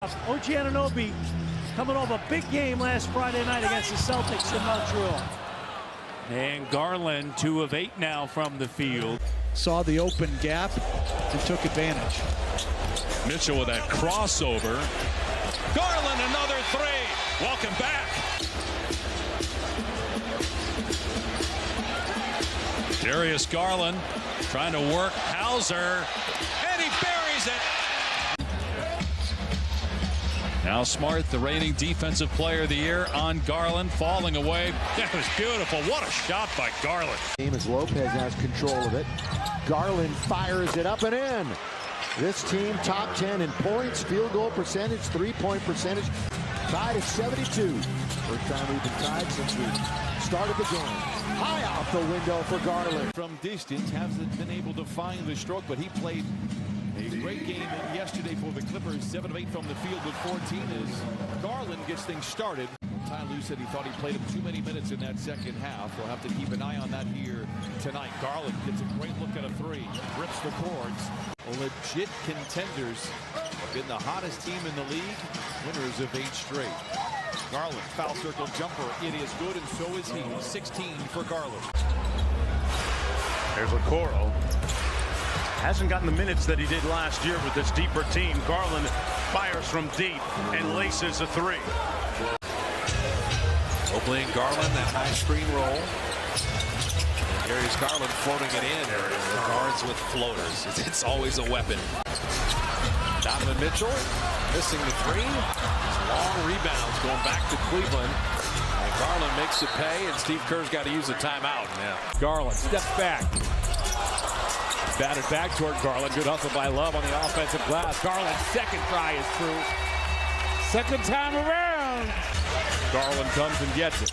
OG Anunoby coming off a big game last Friday night against the Celtics in Montreal. And Garland, 2 of 8 now from the field. Saw the open gap and took advantage. Mitchell with that crossover. Garland, another 3. Welcome back. Darius Garland trying to work Hauser, and he buries it. Now Smart, the reigning defensive player of the year, on Garland, falling away. That was beautiful. What a shot by Garland. As Lopez has control of it. Garland fires it up and in. This team top 10 in points, field goal percentage, three-point percentage. Tied at 72. First time we've been tied since we started the game. High off the window for Garland. From distance, hasn't been able to find the stroke, but he played a great game yesterday for the Clippers. 7 of 8 from the field with 14 as Garland gets things started. Ty Lue said he thought he played him too many minutes in that second half. We'll have to keep an eye on that here tonight. Garland gets a great look at a 3. Rips the cords. Legit contenders. Have been the hottest team in the league. Winners of 8 straight. Garland, foul circle jumper. It is good, and so is he. 16 for Garland. There's Okoro. Hasn't gotten the minutes that he did last year with this deeper team. Garland fires from deep and laces a 3. Oakley and Garland, that high screen roll. Darius Garland floating it in. The guards with floaters. It's always a weapon. Donovan Mitchell missing the 3. Long rebounds going back to Cleveland. And Garland makes it pay, and Steve Kerr's got to use a timeout. Yeah. Garland steps back. Batted back toward Garland. Good hustle by Love on the offensive glass. Garland's second try is through. Second time around. Garland comes and gets it.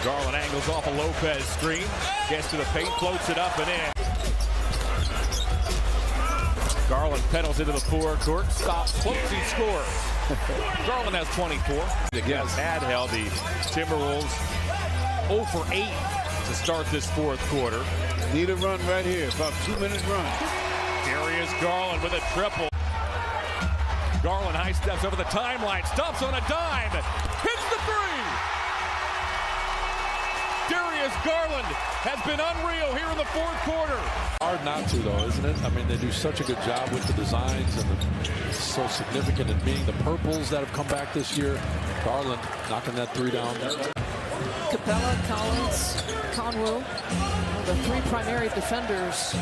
Garland angles off a Lopez screen. Gets to the paint, floats it up and in. Garland pedals into the forecourt. Stops, floats, he scores. Garland has 24. Against had held the Timberwolves 0 for 8 to start this fourth quarter. Need a run right here, about 2-minute run. Darius Garland with a triple. Garland high steps over the timeline, stops on a dime, hits the 3. Darius Garland has been unreal here in the fourth quarter. Hard not to, though, isn't it? I mean, they do such a good job with the designs, and it's so significant in being the purples that have come back this year. Garland knocking that 3 down. Capella, Collins, Conwell, the 3 primary defenders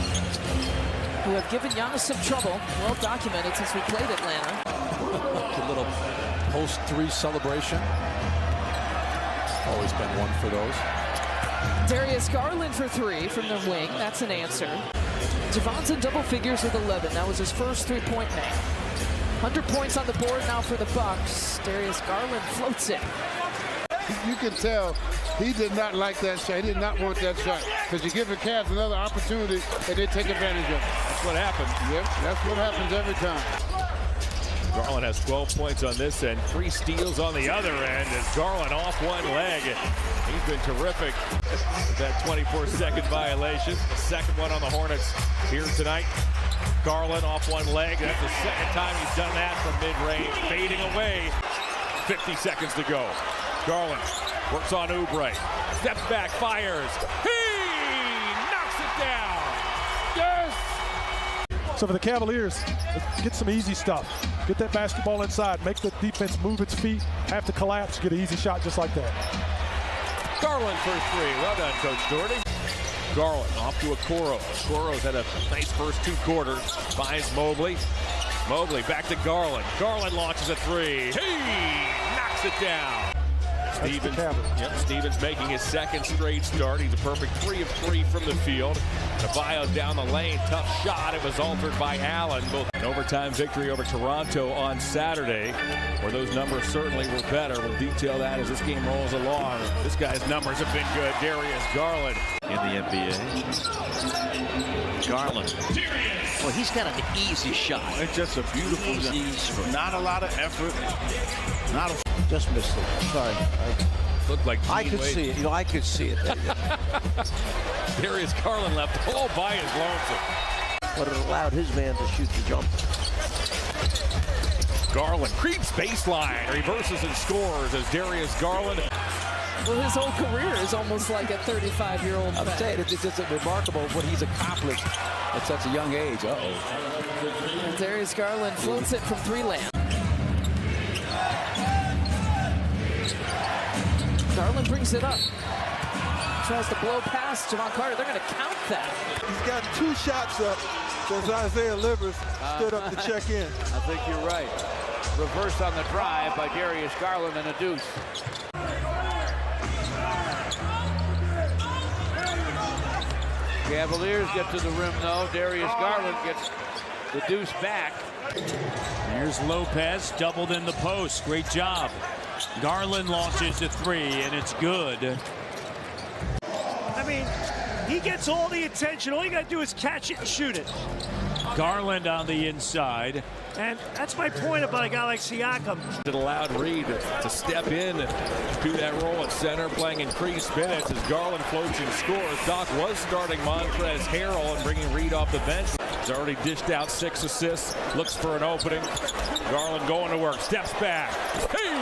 who have given Giannis some trouble, well documented since we played Atlanta. A little post-3 celebration. Always been one for those. Darius Garland for 3 from the wing. That's an answer. Javon's in double figures with 11. That was his first 3-point night. 100 points on the board now for the Bucks. Darius Garland floats it. You can tell he did not like that shot. He did not want that shot because you give the Cavs another opportunity and they take advantage of it. That's what happened. Yep, that's what happens every time. Garland has 12 points on this end, 3 steals on the other end as Garland off one leg. He's been terrific with that 24-second violation. The second one on the Hornets here tonight. Garland off one leg. That's the second time he's done that from mid-range. Fading away. 50 seconds to go. Garland works on Oubre. Steps back, fires. He knocks it down. Yes! So for the Cavaliers, get some easy stuff. Get that basketball inside. Make the defense move its feet. Have to collapse. Get an easy shot just like that. Garland for 3. Well done, Coach Doherty. Garland off to Okoro. Okoro's had a nice first 2 quarters. Finds Mobley. Mobley back to Garland. Garland launches a 3. He knocks it down. Stevens making his second straight start. He's a perfect 3 of 3 from the field. Adebayo down the lane. Tough shot. It was altered by Allen. An overtime victory over Toronto on Saturday, where those numbers certainly were better. We'll detail that as this game rolls along. This guy's numbers have been good. Darius Garland In the NBA. Garland. Well, he's got an easy shot. It's just a beautiful shot. Not a lot of effort. Not a... Just missed it. Sorry. Looked like I could see it. You know, I could see it. Darius Garland left all by his lonesome. but it allowed his man to shoot the jumper. Garland creeps baseline, reverses and scores as Darius Garland. Well, his whole career is almost like a 35-year-old I'm saying it's just remarkable what he's accomplished at such a young age. And Darius Garland floats it from 3-land. Garland brings it up. Tries to blow past Javon Carter. They're going to count that. He's got 2 shots up since Isaiah Livers stood up to check in. I think you're right. Reverse on the drive by Darius Garland and a deuce. Cavaliers get to the rim, though. Darius Garland gets the deuce back. Here's Lopez, doubled in the post. Great job. Garland launches the 3, and it's good. I mean, he gets all the attention. All you got to do is catch it and shoot it. Garland on the inside. And that's my point about a guy like Siakam. It allowed Reed to step in and do that role at center, playing increased minutes as Garland floats and scores. Doc was starting Montrezl Harrell and bringing Reed off the bench. He's already dished out 6 assists, looks for an opening. Garland going to work, steps back. Hey,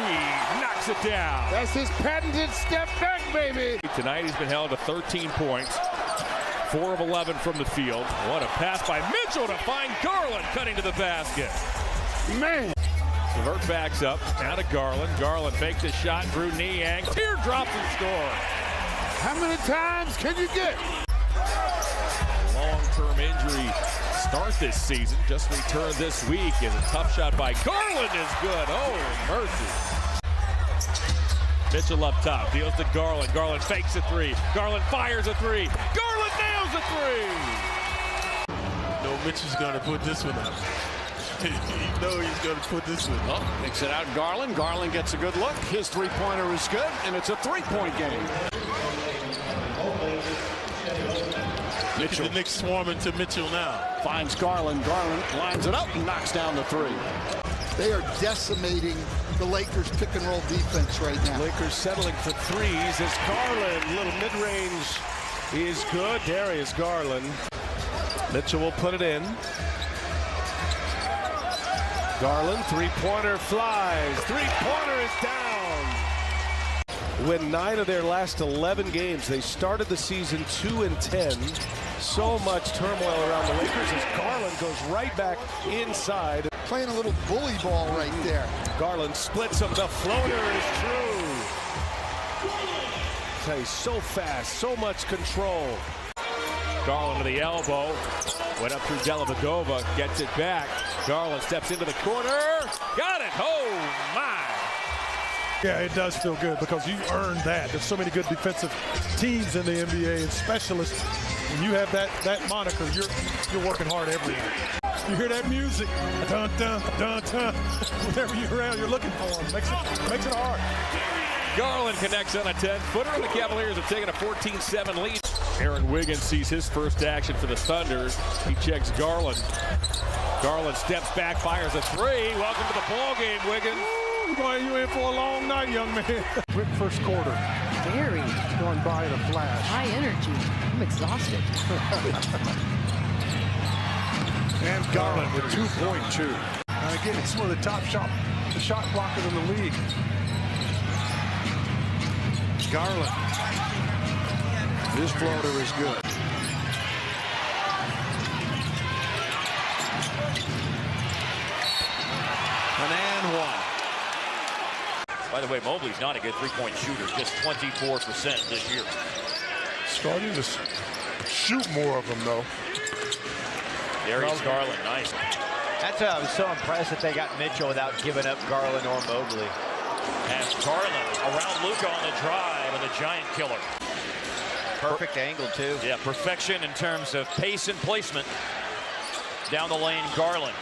knocks it down. That's his patented step back, baby. Tonight he's been held to 13 points. 4 of 11 from the field. What a pass by Mitchell to find Garland cutting to the basket. Man. Levert backs up, now to Garland. Garland fakes his shot, Drew Niang, teardrops and score. How many times can you get? Long-term injury start this season, just returned this week as a tough shot by Garland is good. Oh, mercy. Mitchell up top, deals to Garland. Garland fakes a 3. Garland fires a 3. Garland nails a 3. No, Mitchell's going to put this one up. You know he's going to put this one up. Makes it out Garland. Garland gets a good look. His three-pointer is good, and it's a 3-point game. Mitchell. The Knicks swarming to Mitchell now. Finds Garland. Garland lines it up and knocks down the 3. They are decimating the Lakers pick-and-roll defense right now. Lakers settling for 3s as Garland, little mid-range is good. Darius Garland. Mitchell will put it in. Garland, 3-pointer flies. 3-pointer is down. Win 9 of their last 11 games. They started the season 2-10. So much turmoil around the Lakers as Garland goes right back inside. Playing a little bully ball right there. Garland splits him. The floater is true. He's so fast, so much control. Garland to the elbow. Went up through Dellavedova, gets it back. Garland steps into the corner. Got it. Oh, my. Yeah, it does feel good because you earned that. There's so many good defensive teams in the NBA and specialists. When you have that moniker, you're working hard every night. You hear that music, dun dun dun dun. Whenever you're around, you're looking for them. Makes it hard. Garland connects on a 10-footer, and the Cavaliers have taken a 14-7 lead. Aaron Wiggins sees his first action for the Thunder. He checks Garland. Garland steps back, fires a 3. Welcome to the ball game, Wiggins. You in for a long night, young man. Quick first quarter. Very. Going by in a flash. High energy. I'm exhausted. And Garland with 2.2. And again, he's one of the top shot blockers in the league. Garland. His floater is good. And one. By the way, Mobley's not a good three-point shooter, just 24% this year. Starting to shoot more of them, though. Darius Garland, nice. That's I was so impressed that they got Mitchell without giving up Garland or Mobley. And Garland around Luka on the drive and the giant killer. Perfect angle, too. Yeah, perfection in terms of pace and placement. Down the lane, Garland.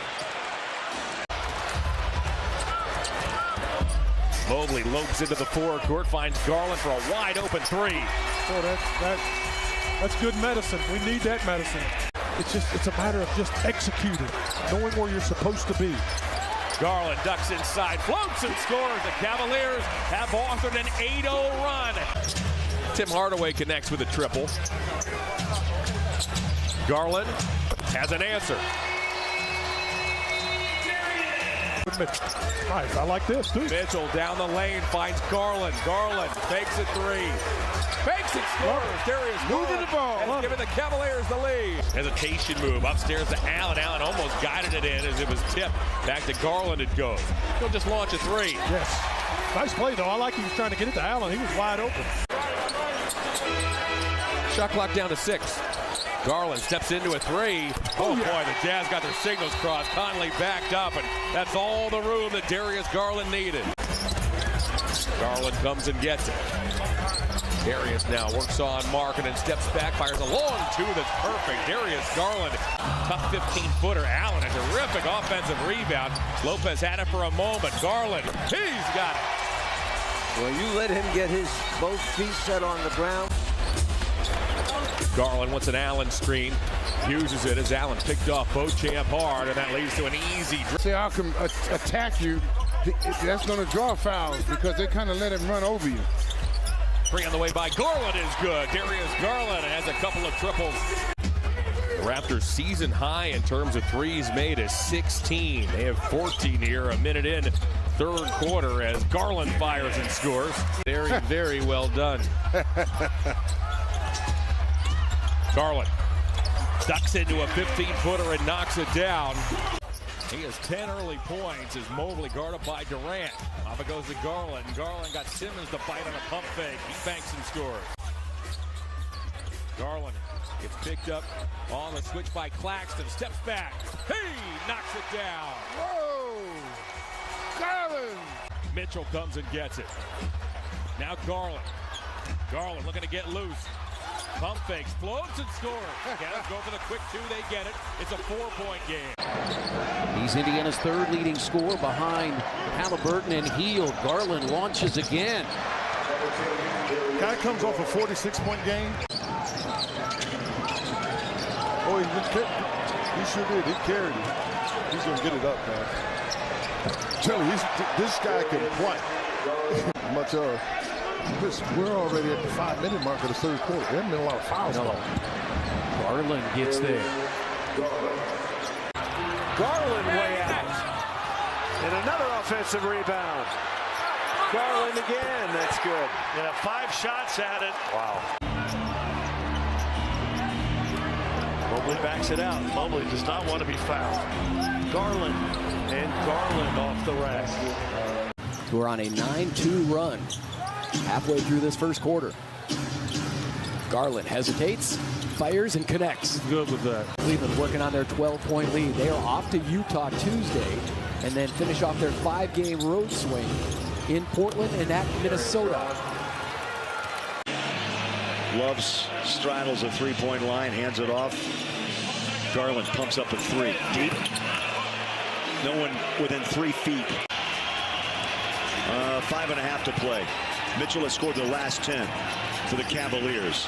Mobley lopes into the forecourt, finds Garland for a wide-open 3. Oh, that's good medicine. We need that medicine. It's a matter of just executing, knowing where you're supposed to be. Garland ducks inside, floats and scores. The Cavaliers have authored an 8-0 run. Tim Hardaway connects with a triple. Garland has an answer. Nice, I like this too. Mitchell down the lane finds Garland. Garland fakes it three. Fakes it, scores. Darius moving the ball. Has given the Cavaliers the lead. Hesitation move upstairs to Allen. Allen almost guided it in as it was tipped. Back to Garland it goes. He'll just launch a three. Yes. Nice play though. I like he was trying to get it to Allen. He was wide open. Shot clock down to 6. Garland steps into a three. Oh, boy, the Jazz got their signals crossed. Conley backed up, and that's all the room that Darius Garland needed. Garland comes and gets it. Darius now works on Mark and then steps back, fires a long two that's perfect. Darius Garland, tough 15-footer. Allen, a terrific offensive rebound. Lopez had it for a moment. Garland, he's got it. Well, you let him get his both feet set on the ground. Garland wants an Allen screen, uses it as Allen picked off Beauchamp hard, and that leads to an easy dribble. See, how come attack you? That's going to draw fouls because they kind of let him run over you. Three on the way by Garland is good. Darius Garland has a couple of triples. The Raptors' season high in terms of threes made is 16. They have 14 here, a minute in, third quarter, as Garland fires and scores. Very, very well done. Garland ducks into a 15-footer and knocks it down. He has 10 early points as Mobley guarded by Durant. Off it goes to Garland. Garland got Simmons to bite on a pump fake. He banks and scores. Garland gets picked up on the switch by Claxton. Steps back. He knocks it down. Whoa! Garland! Mitchell comes and gets it. Now Garland. Garland looking to get loose. Pump fakes, floats and scores. Cavs go for the quick two, they get it. It's a 4-point game. He's Indiana's third leading scorer behind Halliburton and Hield. Garland launches again. Guy comes off a 46-point game. Oh, he sure did. He carried it. He's going to get it up, man. Tell you, this guy can play. Much of. We're already at the 5-minute mark of the third quarter. There haven't been a lot of fouls. Garland gets there. Garland way out. And another offensive rebound. Garland again. That's good. Yeah, 5 shots at it. Wow. Mobley backs it out. Mobley does not want to be fouled. Garland and Garland off the rack. We're on a 9-2 run. Halfway through this first quarter. Garland hesitates, fires, and connects. Good with that. Cleveland working on their 12-point lead. They are off to Utah Tuesday and then finish off their 5-game road swing in Portland and at Minnesota. Loves straddles a three-point line, hands it off. Garland pumps up a three. Deep. No one within 3 feet. 5.5 to play. Mitchell has scored the last 10 for the Cavaliers.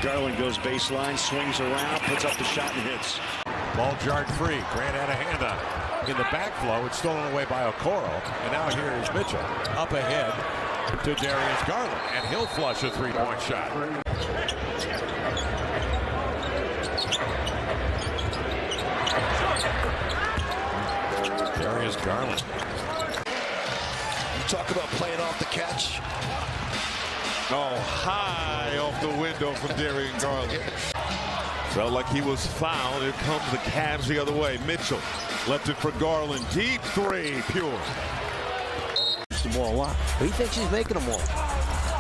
Garland goes baseline, swings around, puts up the shot and hits. Ball jarred free. Grant had a hand on it. In the backflow, it's stolen away by Okoro. And now here is Mitchell up ahead to Darius Garland. And he'll flush a three-point shot. Darius Garland. Talk about playing off the catch. Oh, high off the window from Darius Garland. Felt like he was fouled. Here comes the Cavs the other way. Mitchell left it for Garland. Deep three, pure. Some more a lot. He thinks he's making them all.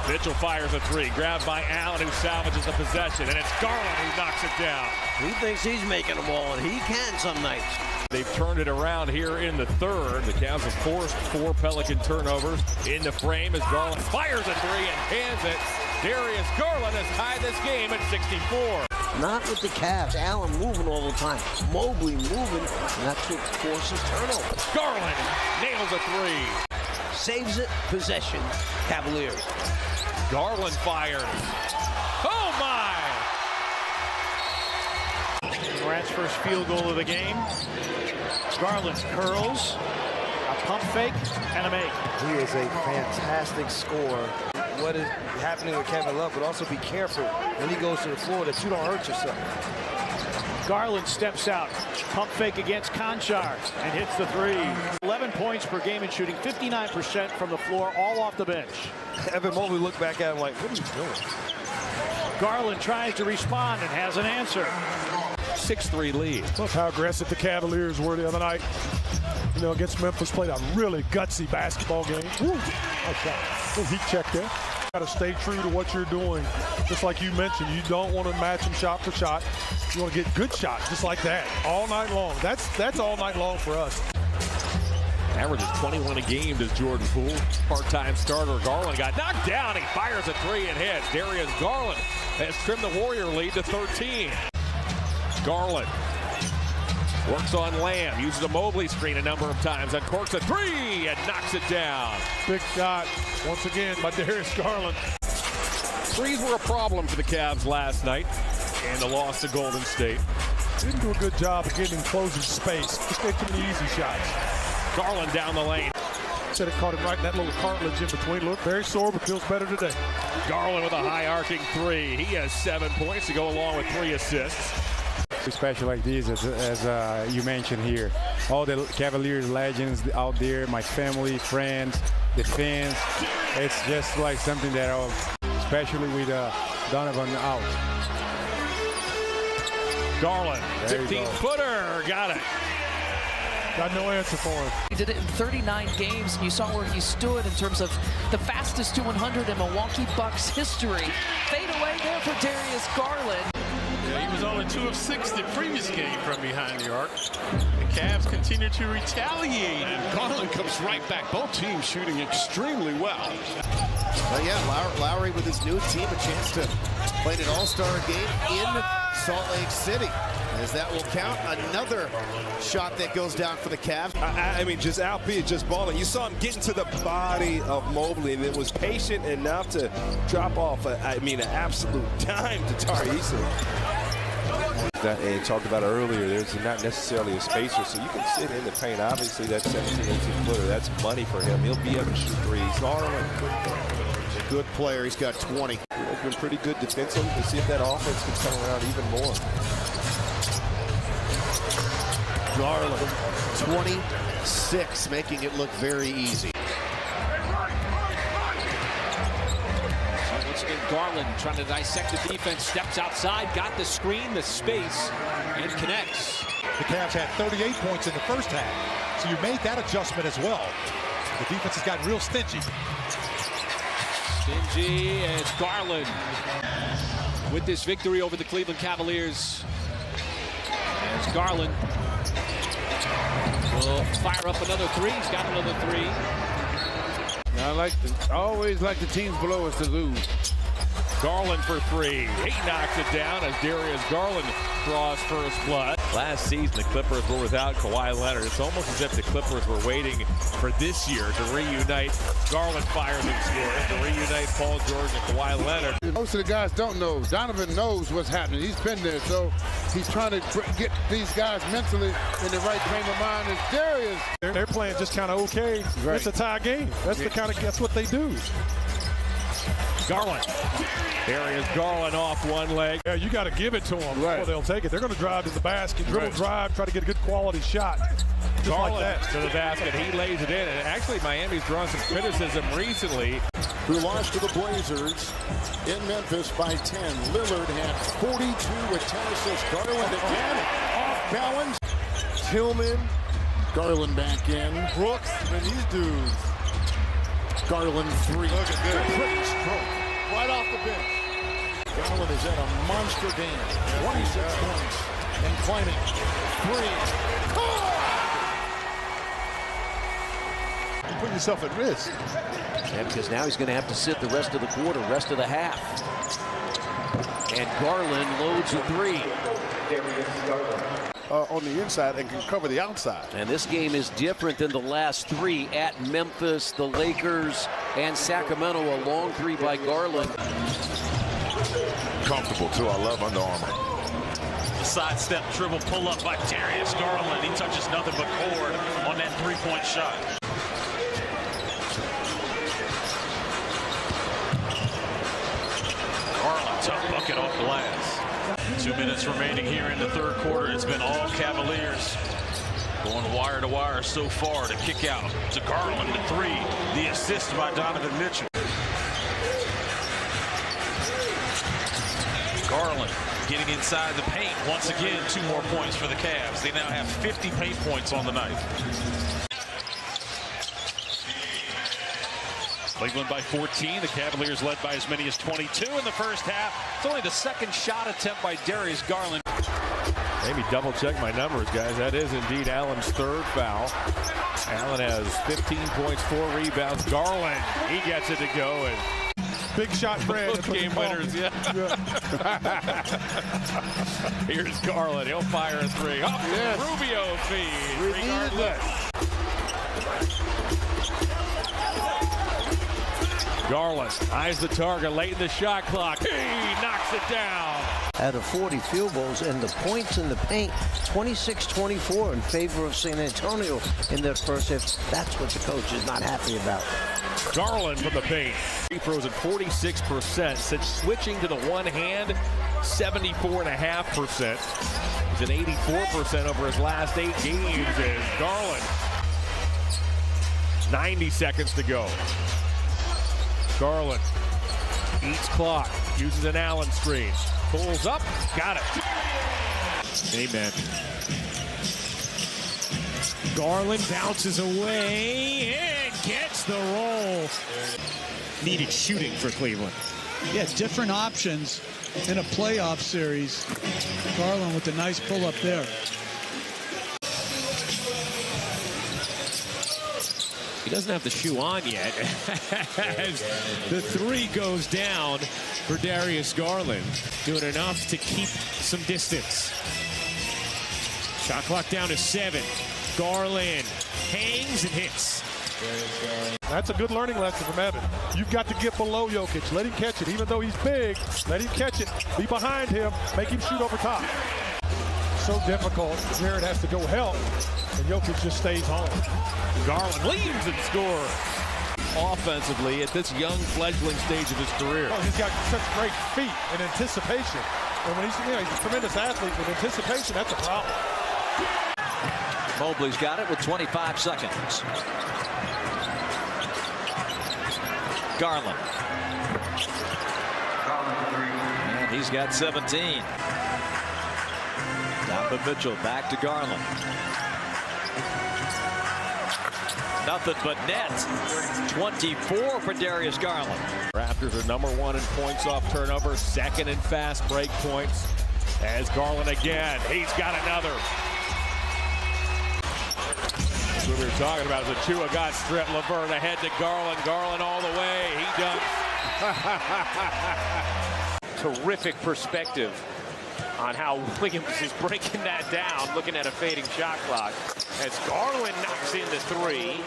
Mitchell fires a three, grabbed by Allen, who salvages the possession, and it's Garland who knocks it down. He thinks he's making them all, and he can some nights. They've turned it around here in the third. The Cavs have forced 4 Pelican turnovers. In the frame as Garland fires a three and hands it. Darius Garland has tied this game at 64. Not with the Cavs. Allen moving all the time. Mobley moving, and that's what forces turnovers. Garland nails a three. Saves it, possession, Cavaliers. Garland fires. Oh, my! Durant's first field goal of the game. Garland curls, a pump fake, and a make. He is a fantastic scorer. What is happening with Kevin Love, but also be careful when he goes to the floor that you don't hurt yourself. Garland steps out. Pump fake against Conchar and hits the three. 11 points per game and shooting 59% from the floor, all off the bench. Evan Mobley looked back at him like, what are you doing? Garland tries to respond and has an answer. 6-3 lead. Look how aggressive the Cavaliers were the other night. You know, against Memphis, played a really gutsy basketball game. Woo! Nice shot. Good heat check there. Got to stay true to what you're doing. Just like you mentioned, you don't want to match them shot for shot. You want to get good shots just like that all night long. That's all night long for us. Averages 21 a game does Jordan Poole. Part-time starter Garland got knocked down. He fires a three and hits. Darius Garland has trimmed the Warrior lead to 13. Garland works on Lamb, uses a Mobley screen a number of times, uncorks a three and knocks it down. Big shot once again by Darius Garland. Threes were a problem for the Cavs last night and the loss to Golden State. Didn't do a good job of getting closing space. Just get too many easy shots. Garland down the lane. Said it caught him right in that little cartilage in between. Looked very sore, but feels better today. Garland with a high arcing three. He has 7 points to go along with 3 assists. Especially like this, as you mentioned here. All the Cavaliers legends out there, my family, friends, the fans. It's just like something that, especially with Donovan out. Garland, 15-footer, got it. Got no answer for him. He did it in 39 games, and you saw where he stood in terms of the fastest to 100 in Milwaukee Bucks history. Fade away there for Darius Garland. Yeah, he was only 2 of 6 the previous game from behind the arc. The Cavs continue to retaliate. And Garland comes right back. Both teams shooting extremely well. But yeah, Lowry with his new team, a chance to play an all-star game in Salt Lake City. As that will count, another shot that goes down for the Cavs. I mean, just albeit just balling. You saw him get into the body of Mobley, and it was patient enough to drop off, an absolute dime to Darius. And talked about earlier, there's not necessarily a spacer, so you can sit in the paint. Obviously, that 17, 18-footer, that's money for him. He'll be able to shoot threes. Garland, good player. He's got 20. He's been pretty good defensively. To see if that offense can turn around even more. Garland, 26, making it look very easy. Once again, Garland trying to dissect the defense, steps outside, got the screen, the space, and connects. The Cavs had 38 points in the first half, so you made that adjustment as well. The defense has gotten real stingy. Stingy as Garland with this victory over the Cleveland Cavaliers. As Garland will fire up another three. He's got another three. I always like the teams below us to lose. Garland for three. He knocks it down as Darius Garland draws first blood. Last season, the Clippers were without Kawhi Leonard. It's almost as if the Clippers were waiting for this year to reunite. Garland fires and scores to reunite Paul George and Kawhi Leonard. Most of the guys don't know. Donovan knows what's happening. He's been there, so he's trying to get these guys mentally in the right frame of mind. And Darius, they're playing just kind of okay. Right. It's a tie game. That's what they do. Garland. Darius Garland off one leg. Yeah, you got to give it to them before they'll take it. They're going to drive to the basket, dribble, drive, try to get a good quality shot. Just Garland like that. to the basket. He lays it in. And actually, Miami's drawn some criticism recently. Who lost to the Blazers in Memphis by 10. Lillard had 42 with 10 assists. Garland again, off balance. Tillman, Garland back in. Brooks, and these dudes. Garland three. Look at this. Pretty stroke. Right off the bench. Garland is at a monster game. 26 points and climbing. Three. You put yourself at risk. And because now he's going to have to sit the rest of the quarter, rest of the half. And Garland loads a three. On the inside and can cover the outside. And this game is different than the last three at Memphis, the Lakers, and Sacramento. A long three by Garland. Comfortable, too. I love Under Armour. The sidestep dribble pull up by Darius Garland. He touches nothing but cord on that three-point shot. Garland, tough bucket off glass. 2 2 minutes remaining here in the third quarter. It's been all Cavaliers. Going wire to wire so far to kick out to Garland, the three. The assist by Donovan Mitchell. Garland getting inside the paint. Once again, 2 more points for the Cavs. They now have 50 paint points on the night. Cleveland by 14. The Cavaliers led by as many as 22 in the first half. It's only the second shot attempt by Darius Garland. Maybe double check my numbers, guys. That is indeed Allen's third foul. Allen has 15 points, 4 rebounds. Garland, he gets it to go. And big shot Fred. Both game winners, yeah. Here's Garland. He'll fire a 3. Off the Rubio feed. Regardless. Garland eyes the target late in the shot clock. He knocks it down. Out of 40 field goals, and the points in the paint, 26-24 in favor of San Antonio in that first half. That's what the coach is not happy about. Garland from the paint. He throws at 46%. Since switching to the one hand, 74.5%. He's at 84% over his last 8 games. As Garland, 90 seconds to go. Garland eats clock, uses an Allen screen, pulls up, got it. Amen. Garland bounces away and gets the roll. Needed shooting for Cleveland. Yeah, different options in a playoff series. Garland with a nice pull up there. He doesn't have the shoe on yet. As the 3 goes down for Darius Garland, doing enough to keep some distance. Shot clock down to 7. Garland hangs and hits. That's a good learning lesson from Evan. You've got to get below Jokic. Let him catch it. Even though he's big, let him catch it. Be behind him. Make him shoot over top. So difficult. Jared has to go help, and Jokic just stays home. Garland leads and scores. Offensively at this young fledgling stage of his career. Oh, he's got such great feet and anticipation. And when he's a tremendous athlete with anticipation, that's a problem. Mobley's got it with 25 seconds. Garland. And he's got 17. Donovan Mitchell back to Garland. Nothing but net. 24 for Darius Garland. Raptors are #1 in points off turnover, 2nd in fast break points. As Garland again, he's got another. That's what we were talking about. As Achua got stripped, LeVert ahead to Garland. Garland all the way. He done. Terrific perspective on how Williams is breaking that down, looking at a fading shot clock. As Garland knocks in the 3.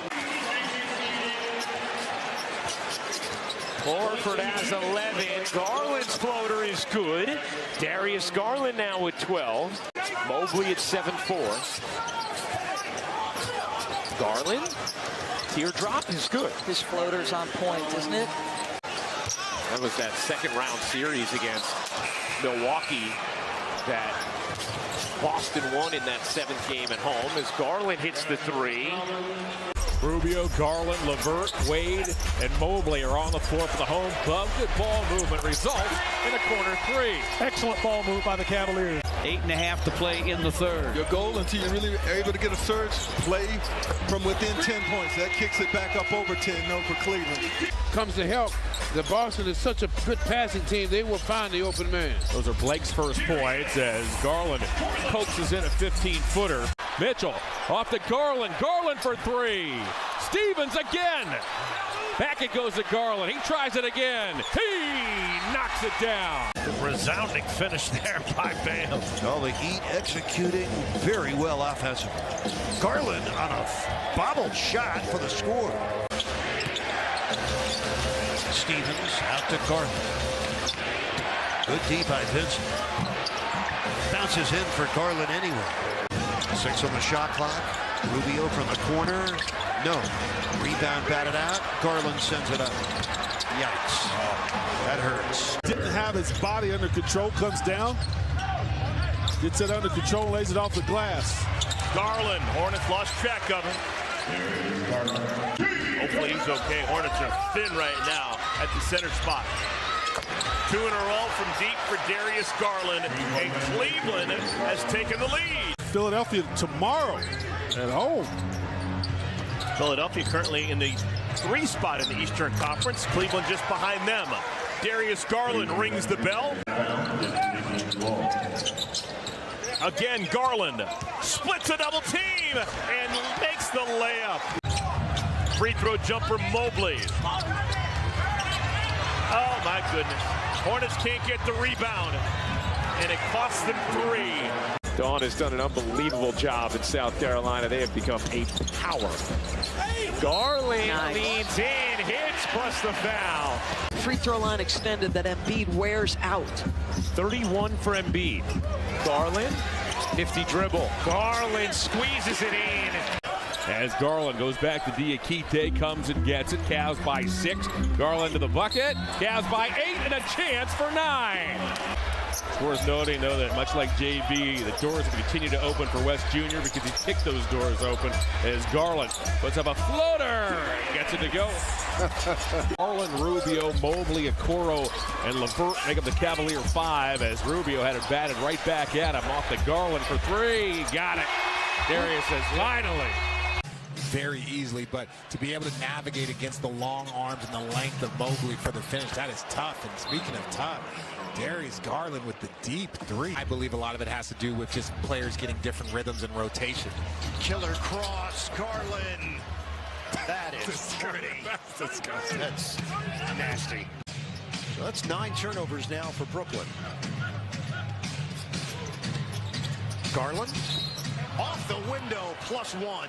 Horford has 11. Garland's floater is good. Darius Garland now with 12. Mobley at 7-4. Garland, teardrop is good. His floater's on point, isn't it? That was that second round series against Milwaukee that Boston won in that 7th game at home as Garland hits the 3. Rubio, Garland, LeVert, Wade, and Mobley are on the floor for the home club. Good ball movement results in a corner 3. Excellent ball move by the Cavaliers. 8.5 to play in the third. Your goal until you're really able to get a surge play from within 10 points. That kicks it back up over 10, no, for Cleveland. Comes to help. The Boston is such a good passing team. They will find the open man. Those are Blake's first points as Garland coaxes in a 15-footer. Mitchell off to Garland. Garland for 3. Stevens again. Back it goes to Garland. He tries it again. He knocks it down. Resounding finish there by Bam. Well, the Heat executing very well offensively. Garland on a bobbled shot for the score. Stevens out to Garland. Good deep by Vincent. Bounces in for Garland anyway. 6 on the shot clock. Rubio from the corner. No. Rebound batted out. Garland sends it up. Yikes. That hurts. Didn't have his body under control. Comes down. Gets it under control, lays it off the glass. Garland, Hornets lost track of him. Hopefully he's okay. Hornets are thin right now at the center spot. 2 in a row from deep for Darius Garland, and Cleveland has taken the lead. Philadelphia tomorrow at home. Philadelphia currently in the 3 spot in the Eastern Conference. Cleveland just behind them. Darius Garland rings the bell. Again, Garland splits a double team and makes the layup. Free throw jumper Mobley. Oh my goodness. Hornets can't get the rebound, and it costs them 3. Dawn has done an unbelievable job in South Carolina. They have become a power. Garland leans in, hits, plus the foul. Free throw line extended that Embiid wears out. 31 for Embiid. Garland, nifty dribble. Garland squeezes it in. As Garland goes back to Diakite, comes and gets it. Cavs by 6. Garland to the bucket. Cavs by 8 and a chance for 9. It's worth noting, though, that much like JB, the doors will continue to open for West Jr. because he kicked those doors open as Garland puts up a floater. Gets it to go. Garland, Rubio, Mobley, Okoro, and LeVert make up the Cavalier 5 as Rubio had it batted right back at him off the Garland for 3. Got it. Darius says, finally. Very easily, but to be able to navigate against the long arms and the length of Mobley for the finish, that is tough. And speaking of tough, Darius Garland with the deep 3. I believe a lot of it has to do with just players getting different rhythms and rotation. Killer cross, Garland. That is dirty. That's disgusting. That's nasty. So that's 9 turnovers now for Brooklyn. Garland off the window, +1.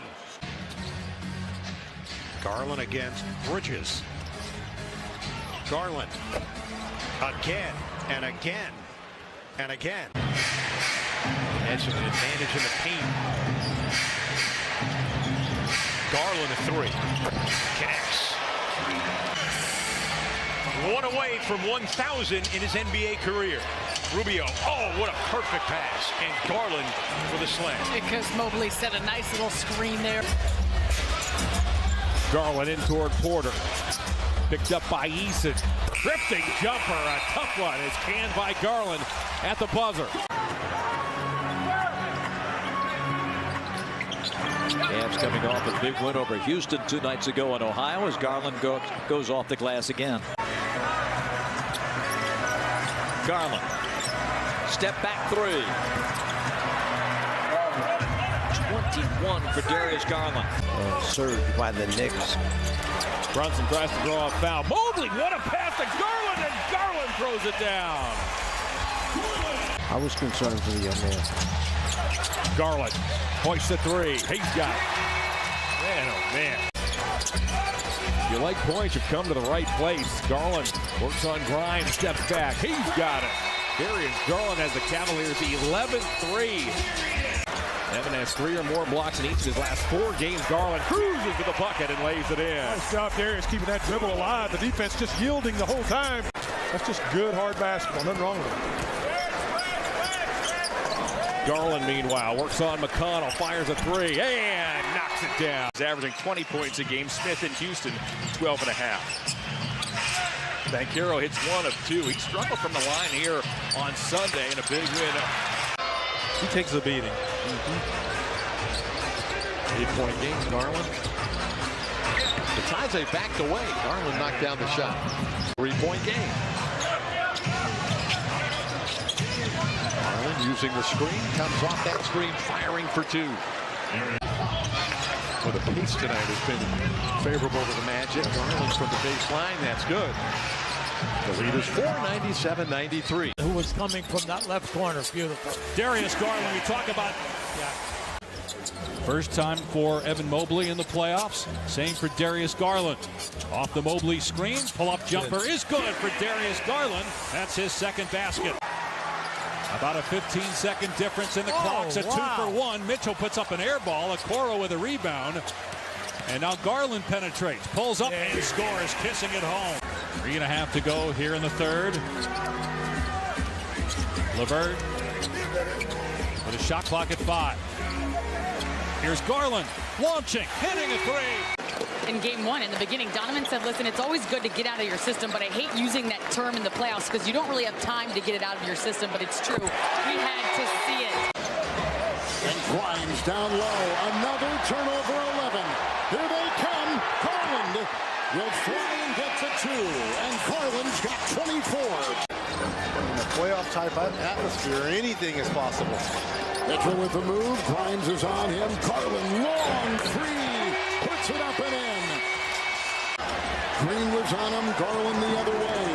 Garland against Bridges. Garland again and again and again. Has an advantage in the paint. Garland a 3. Connects. 1 away from 1,000 in his NBA career. Rubio, oh, what a perfect pass. And Garland for the slam. Because Mobley set a nice little screen there. Garland in toward Porter. Picked up by Eason. Drifting jumper, a tough one. Is canned by Garland at the buzzer. Cavs coming off a big win over Houston 2 nights ago in Ohio as Garland goes off the glass again. Garland. Step back 3. 21 for Darius Garland. Surged by the Knicks. Brunson tries to draw a foul. Mobley, what a pass to Garland, and Garland throws it down. I was concerned for the young man. Garland points to 3. He's got it. Man, oh man. If you like points, you've come to the right place. Garland works on Grimes, steps back. He's got it. Darius Garland has the Cavaliers 11-3. Evan has 3 or more blocks in each of his last 4 games. Garland cruises to the bucket and lays it in. Nice job, Darius, keeping that dribble alive. The defense just yielding the whole time. That's just good, hard basketball. Nothing wrong with it. Garland, meanwhile, works on McConnell, fires a 3, and knocks it down. He's averaging 20 points a game. Smith in Houston, 12.5. Banchero hits 1 of 2. He struggled from the line here on Sunday in a big win. He takes a beating. 8-point game, Garland. Bataze backed away. Garland knocked down the shot. 3-point game. Garland using the screen, comes off that screen, firing for 2. Well, the pace tonight has been favorable to the Magic. Garland from the baseline, that's good. The lead is 4, 97-93. Who was coming from that left corner, beautiful. Darius Garland, we talk about first time for Evan Mobley in the playoffs. Same for Darius Garland. Off the Mobley screen, pull-up jumper is good for Darius Garland. That's his 2nd basket. About a 15-second difference in the clocks. A 2 for 1. Mitchell puts up an air ball. Okoro with a rebound. And now Garland penetrates, pulls up and scores, kissing it home. 3.5 to go here in the 3rd. LeVert The shot clock at 5. Here's Garland launching, hitting a 3. In game 1, in the beginning, Donovan said, listen, it's always good to get out of your system, but I hate using that term in the playoffs because you don't really have time to get it out of your system, but it's true. We had to see it. And Grimes down low. Another turnover 11. Here they come. Garland will fly and gets a 2. And Garland's got 24. In a playoff type atmosphere, anything is possible. Mitchell with the move. Grimes is on him. Garland, long 3. Puts it up and in. Green was on him. Garland the other way.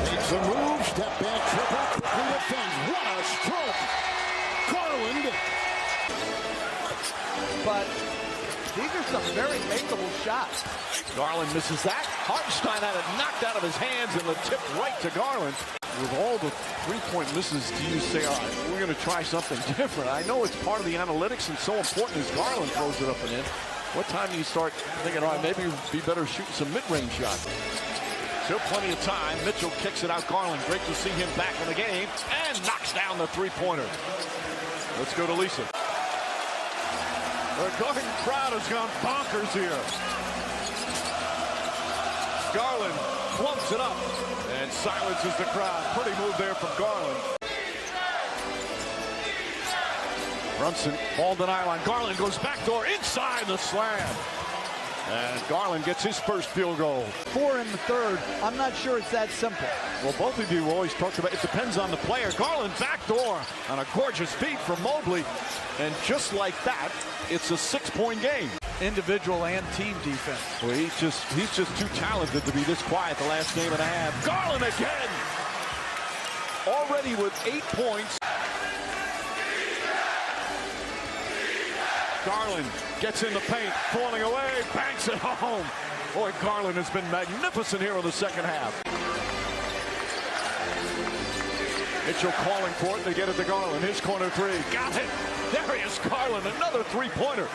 Makes a move. Step back triple. Quickly defends. What a stroke. Garland. But these are some very makeable shots. Garland misses that. Hartenstein had it knocked out of his hands and the tip right to Garland. With all the three-point misses, do you say, all right, we're going to try something different? I know it's part of the analytics and so important as Garland throws it up and in. What time do you start thinking, all right, maybe it'd be better shooting some mid-range shots? Still plenty of time. Mitchell kicks it out. Garland, great to see him back in the game and knocks down the three-pointer. Let's go to Lisa. The Garland crowd has gone bonkers here. Garland clumps it up and silences the crowd. Pretty move there from Garland. Brunson, ball denial line. Garland goes backdoor inside the slam. And Garland gets his first field goal. 4 in the third. I'm not sure it's that simple. Well, both of you always talked about it depends on the player. Garland backdoor on a gorgeous feed from Mobley. And just like that, it's a 6-point game. Individual and team defense. Well, he's just too talented to be this quiet the last game and a half. Garland again. Already with 8 points. Garland gets in the paint, falling away, banks it home. Boy, Garland has been magnificent here in the second half. Mitchell calling for it, they get it to Garland. His corner 3, got it. Darius Garland, another three-pointer.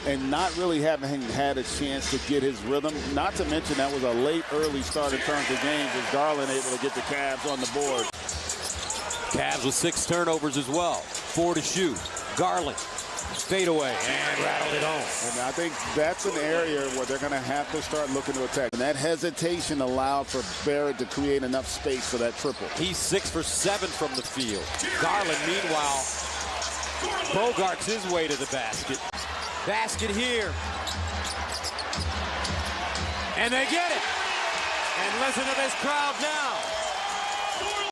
And not really having had a chance to get his rhythm. Not to mention that was a late, early start in terms of games as Garland able to get the Cavs on the board. Cavs with 6 turnovers as well. 4 to shoot. Garland. Fade away and rattled it home. And I think that's an area where they're going to have to start looking to attack. And that hesitation allowed for Barrett to create enough space for that triple. He's 6 for 7 from the field. Garland, meanwhile, bogarts his way to the basket. Basket here. And they get it. And listen to this crowd now.